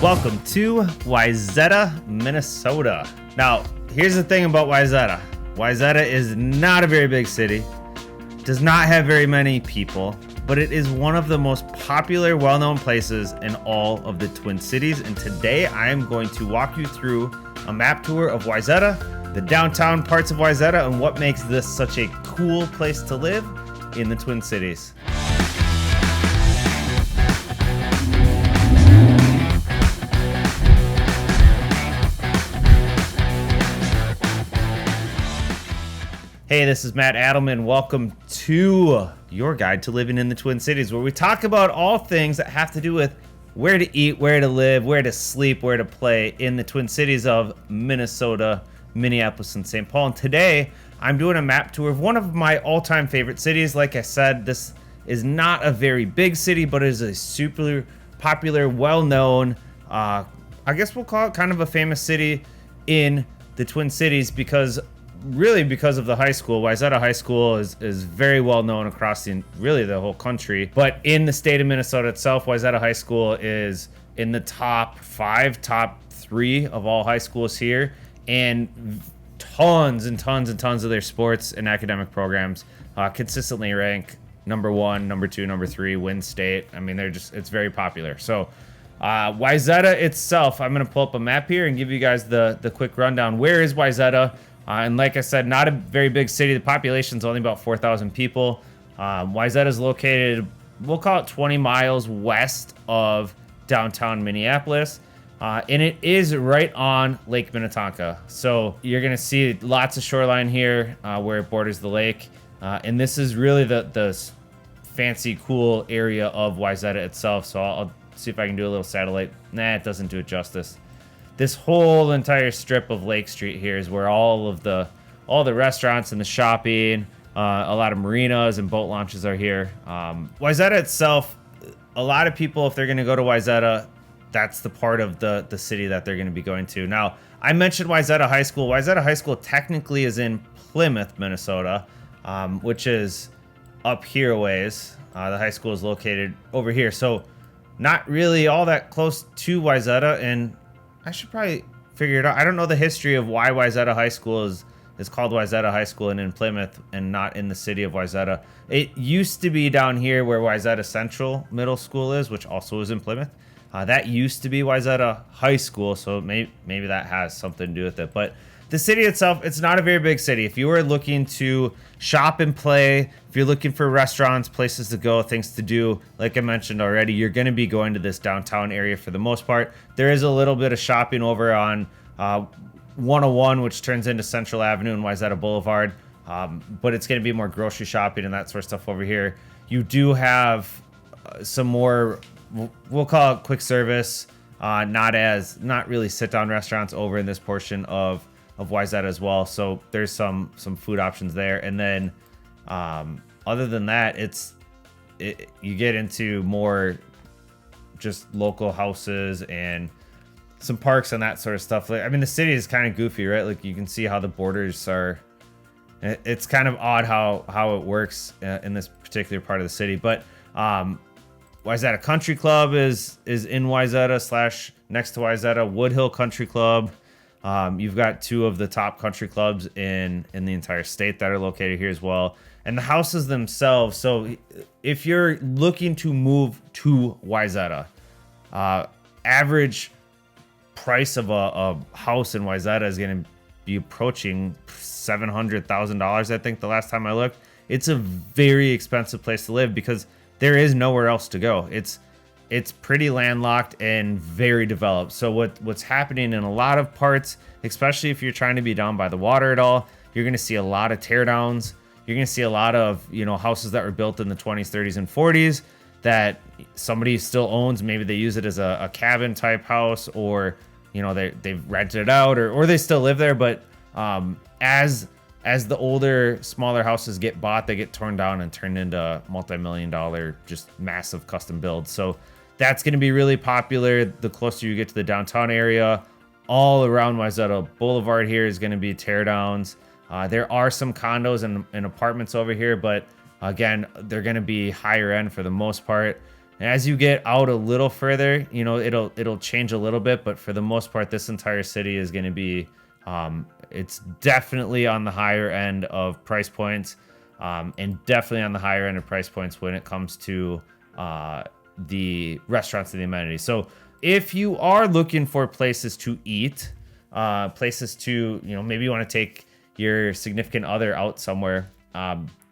Welcome to Wayzata, Minnesota. Now, here's the thing about Wayzata. Wayzata is not a very big city, does not have very many people, but it is one of the most popular, well-known places in all of the Twin Cities. And today I am going to walk you through a map tour of Wayzata, the downtown parts of Wayzata, and what makes this such a cool place to live in the Twin Cities. Hey, this is Matt Adelman. Welcome to your guide to living in the Twin Cities, where we talk about all things that have to do with where to eat, where to live, where to sleep, where to play in the Twin Cities of Minnesota, Minneapolis, and St. Paul. And today, I'm doing a map tour of one of my all-time favorite cities. Like I said, this is not a very big city, but it is a super popular, well-known, I guess we'll call it kind of a famous city in the Twin Cities because of the high school. Wayzata High School is very well known across the whole country. But in the state of Minnesota itself, Wayzata High School is in the top 3 of all high schools here, and tons and tons and tons of their sports and academic programs consistently rank number 1, number 2, number 3, win state. I mean, it's very popular. So Wayzata itself, I'm going to pull up a map here and give you guys the quick rundown. Where is Wayzata? And like I said, not a very big city. The population is only about 4,000 people. Wayzata is located, we'll call it 20 miles west of downtown Minneapolis. And it is right on Lake Minnetonka. So you're going to see lots of shoreline here where it borders the lake. And this is really the fancy, cool area of Wayzata itself. So I'll see if I can do a little satellite. Nah, it doesn't do it justice. This whole entire strip of Lake Street here is where all the restaurants and the shopping, a lot of marinas and boat launches are here. Wayzata itself, a lot of people, if they're going to go to Wayzata, that's the part of the city that they're going to be going to. Now, I mentioned Wayzata High School. Wayzata High School technically is in Plymouth, Minnesota, which is up here a ways. The high school is located over here, so not really all that close to Wayzata, and I should probably figure it out. I don't know the history of why Wayzata High School is called Wayzata High School and in Plymouth and not in the city of Wayzata. It used to be down here where Wayzata Central Middle School is, which also is in Plymouth. That used to be Wayzata High School, so maybe that has something to do with it. But the city itself, it's not a very big city. If you were looking to shop and play, if you're looking for restaurants, places to go, things to do, like I mentioned already, you're going to be going to this downtown area for the most part. There is a little bit of shopping over on 101, which turns into Central Avenue and Wayzata Boulevard, but it's going to be more grocery shopping and that sort of stuff over here. You do have some more, we'll call it quick service, not really sit-down restaurants over in this portion of Wayzata as well. So there's some food options there. And then other than that, you get into more just local houses and some parks and that sort of stuff. I mean, the city is kind of goofy, right? Like you can see how the borders are. It's kind of odd how it works in this particular part of the city. But Wayzata Country Club is in Wayzata / next to Wayzata. Woodhill Country Club. You've got 2 of the top country clubs in the entire state that are located here as well. And the houses themselves. So if you're looking to move to Wayzata, average price of a house in Wayzata is going to be approaching $700,000. I think the last time I looked. It's a very expensive place to live because there is nowhere else to go. It's pretty landlocked and very developed. So what's happening in a lot of parts, especially if you're trying to be down by the water at all, you're going to see a lot of teardowns. You're going to see a lot of, houses that were built in the 20s, 30s, and 40s that somebody still owns. Maybe they use it as a cabin type house, or, they've rented it out, or they still live there. But as the older, smaller houses get bought, they get torn down and turned into multi-million-dollar, just massive custom builds. So that's going to be really popular the closer you get to the downtown area. All around Wayzata Boulevard here is going to be teardowns. There are some condos and apartments over here, but again, they're going to be higher end for the most part. And as you get out a little further, you know, it'll change a little bit, but for the most part, this entire city is going to be, it's definitely on the higher end of price points, and definitely on the higher end of price points when it comes to the restaurants and the amenities. So if you are looking for places to eat, places to, you know, maybe you want to take your significant other out somewhere,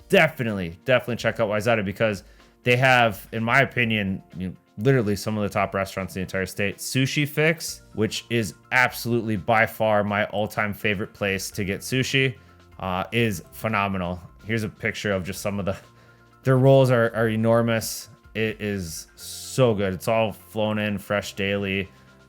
definitely check out Wayzata, because they have, in my opinion, you know, literally some of the top restaurants in the entire state. Sushi Fix, which is absolutely by far my all-time favorite place to get sushi, is phenomenal. Here's a picture of just some of their rolls are enormous. It is so good. It's all flown in fresh daily.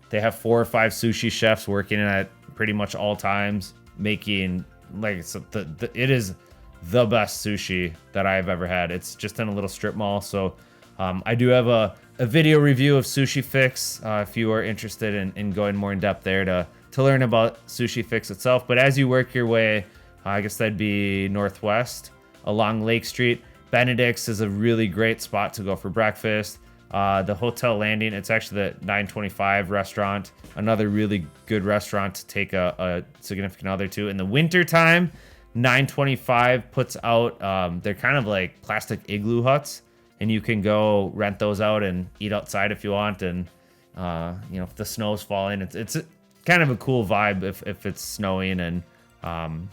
They have 4 or 5 sushi chefs working at pretty much all times, making, like, it is the best sushi that I've ever had. It's just in a little strip mall. So I do have a video review of Sushi Fix if you are interested in going more in depth there to learn about Sushi Fix itself. But as you work your way, I guess that'd be northwest along Lake Street, Benedict's is a really great spot to go for breakfast. The Hotel Landing, it's actually the 925 restaurant, another really good restaurant to take a significant other to. In the wintertime, 925 puts out, they're kind of like plastic igloo huts, and you can go rent those out and eat outside if you want. And, you know, if the snow's falling, it's kind of a cool vibe if it's snowing and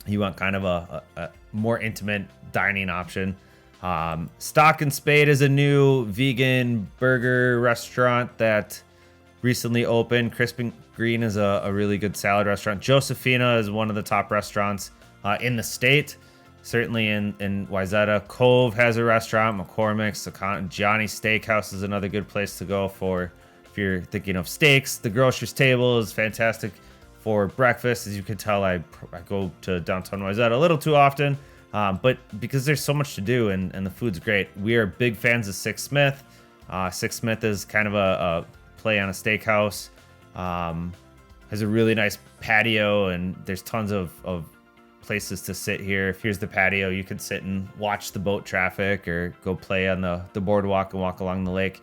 you want kind of a more intimate dining option. Stock and Spade is a new vegan burger restaurant that recently opened. Crisp and Green is a really good salad restaurant. Josephina is one of the top restaurants in the state, certainly in Wayzata. Cove has a restaurant. McCormick's, Johnny Steakhouse is another good place to go for if you're thinking of steaks. The Grocer's Table is fantastic for breakfast. As you can tell, I go to downtown Wayzata a little too often. But because there's so much to do and the food's great. We are big fans of Six Smith. Six Smith is kind of a play on a steakhouse. Has a really nice patio, and there's tons of places to sit here. If here's the patio, you could sit and watch the boat traffic or go play on the boardwalk and walk along the lake.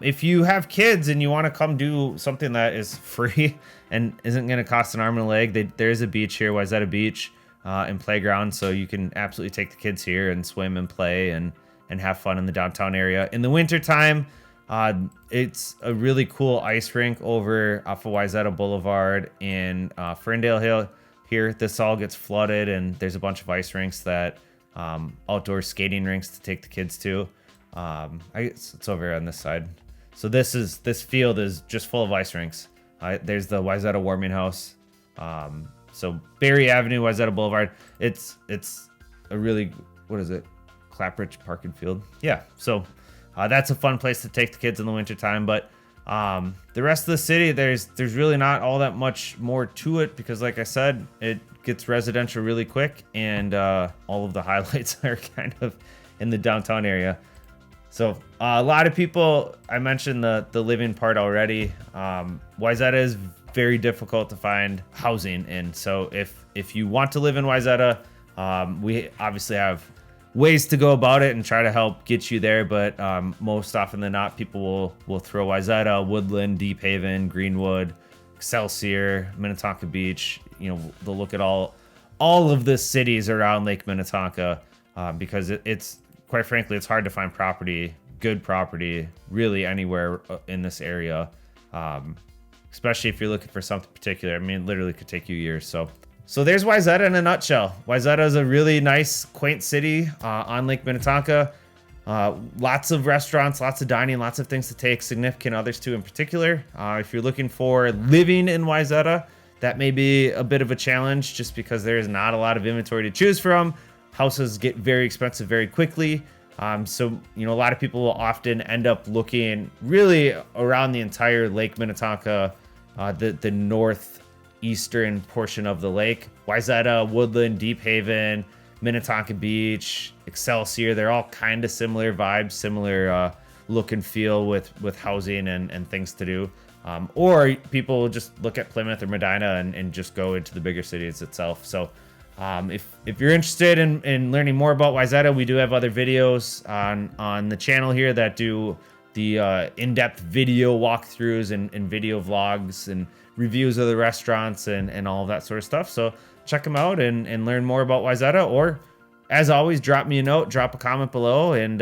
If you have kids and you want to come do something that is free and isn't going to cost an arm and a leg, there's a beach here, Wayzata Beach. And playground, so you can absolutely take the kids here and swim and play and have fun in the downtown area. In the wintertime, it's a really cool ice rink over off of Wayzata Boulevard in Ferndale Hill. Here, this all gets flooded, and there's a bunch of ice rinks that outdoor skating rinks to take the kids to. It's over here on this side. So this field is just full of ice rinks. There's the Wayzata Warming House. So Berry Avenue, Wayzata Boulevard. It's a really, what is it? Clapbridge Park and Field. Yeah. So that's a fun place to take the kids in the wintertime. But the rest of the city, there's really not all that much more to it because, like I said, it gets residential really quick, and all of the highlights are kind of in the downtown area. So a lot of people, I mentioned the living part already. Wayzata is very difficult to find housing in. So if you want to live in Wayzata, we obviously have ways to go about it and try to help get you there. But most often than not, people will throw Wayzata, Woodland, Deep Haven, Greenwood, Excelsior, Minnetonka Beach. You know, they'll look at all of the cities around Lake Minnetonka because it's quite frankly, it's hard to find good property, really anywhere in this area. Especially if you're looking for something particular. I mean, it literally could take you years. So there's Wayzata in a nutshell. Wayzata is a really nice, quaint city on Lake Minnetonka. Lots of restaurants, lots of dining, lots of things to take significant others to in particular. If you're looking for living in Wayzata, that may be a bit of a challenge just because there is not a lot of inventory to choose from. Houses get very expensive very quickly. So, you know, a lot of people will often end up looking really around the entire Lake Minnetonka, the northeastern portion of the lake. Wayzata, Woodland, Deep Haven, Minnetonka Beach, Excelsior, they're all kind of similar vibes, similar look and feel with housing and things to do. Or people will just look at Plymouth or Medina and just go into the bigger cities itself. So If you're interested in learning more about Wayzata, we do have other videos on the channel here that do the in-depth video walkthroughs and video vlogs and reviews of the restaurants and all of that sort of stuff. So check them out and learn more about Wayzata, or as always, drop me a note, drop a comment below, and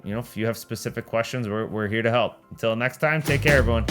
if you have specific questions, we're here to help. Until next time, take care, everyone.